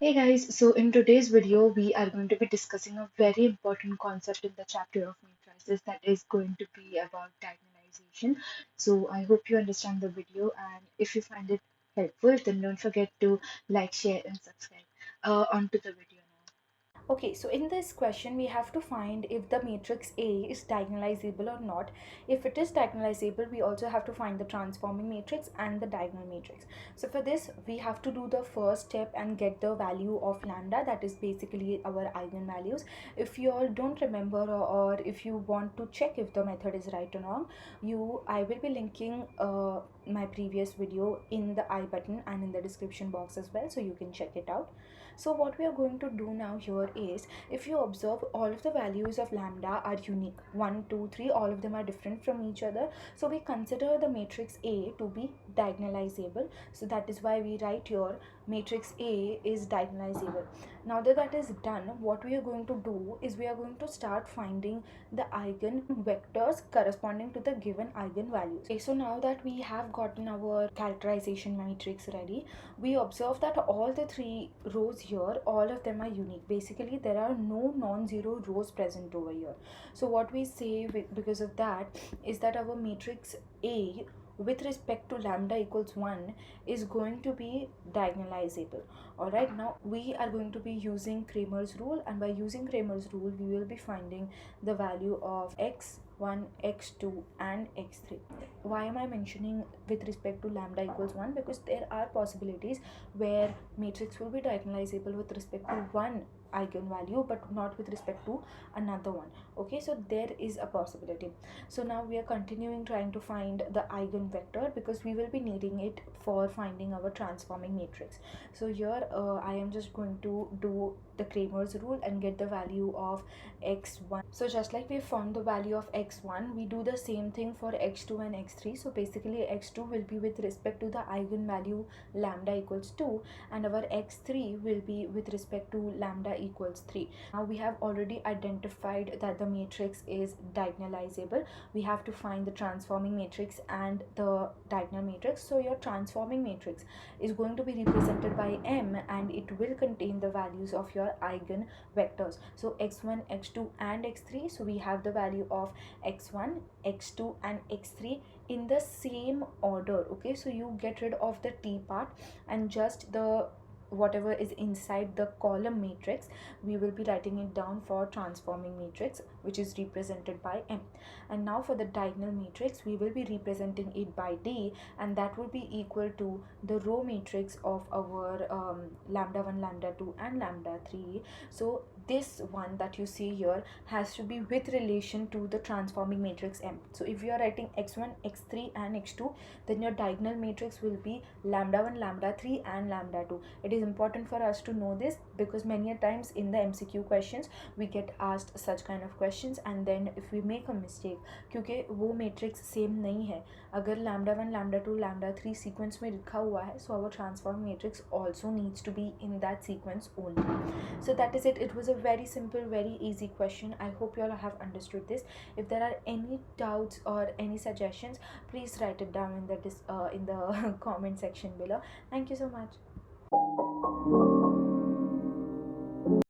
Hey guys, so in today's video, we are going to be discussing a very important concept in the chapter of matrices that is going to be about diagonalization. So I hope you understand the video, and if you find it helpful, then don't forget to like, share, and subscribe. Onto the video now. Okay, so in this question, we have to find if the matrix A is diagonalizable or not. If it is diagonalizable, we also have to find the transforming matrix and the diagonal matrix. So for this, we have to do the first step and get the value of lambda, that is basically our eigenvalues. If you all don't remember, or if you want to check if the method is right or wrong, I will be linking my previous video in the I button and in the description box as well, so you can check it out. So what we are going to do now here is, if you observe, all of the values of lambda are unique. 1, 2, 3, all of them are different from each other. So we consider the matrix A to be diagonalizable. So that is why we write here matrix A is diagonalizable. Now that that is done, what we are going to do is we are going to start finding the eigen vectors corresponding to the given eigenvalues. Okay, so now that we have gotten our characterization matrix ready, we observe that all the three rows here, all of them are unique. Basically, there are no non-zero rows present over here. So what we say because of that is that our matrix A with respect to lambda equals 1 is going to be diagonalizable. Alright, now we are going to be using Kramer's rule, and by using Kramer's rule we will be finding the value of x1, x2 and x3. Why am I mentioning with respect to lambda equals 1? Because there are possibilities where matrix will be diagonalizable with respect to one eigenvalue but not with respect to another one. Okay, so there is a possibility. So now we are continuing trying to find the eigenvector because we will be needing it for finding our transforming matrix. So here I am just going to do the Kramer's rule and get the value of x1. So just like we found the value of x1, we do the same thing for x2 and x3. So basically x2 will be with respect to the eigenvalue lambda equals 2, and our x3 will be with respect to lambda equals 3. Now we have already identified that the matrix is diagonalizable. We have to find the transforming matrix and the diagonal matrix. So your transforming matrix is going to be represented by M, and it will contain the values of your eigen vectors. So x1, x2 and x3. So we have the value of x1, x2 and x3 in the same order. Okay, so you get rid of the t part and just the whatever is inside the column matrix, we will be writing it down for transforming matrix, which is represented by M. And now for the diagonal matrix, we will be representing it by D, and that will be equal to the row matrix of our lambda 1, lambda 2 and lambda 3. So this one that you see here has to be with relation to the transforming matrix M. So if you are writing x1, x3 and x2, then your diagonal matrix will be lambda 1, lambda 3 and lambda 2. It is important for us to know this because many a times in the MCQ questions we get asked such kind of questions, and then if we make a mistake, क्योंकि वो matrix same नहीं है, अगर lambda 1, lambda 2, lambda 3 sequence में लिखा हुआ है, so our transform matrix also needs to be in that sequence only. So that is it. It was a very simple, very easy question. I hope you all have understood this. If there are any doubts or any suggestions, please write it down in the comment section below. Thank you so much.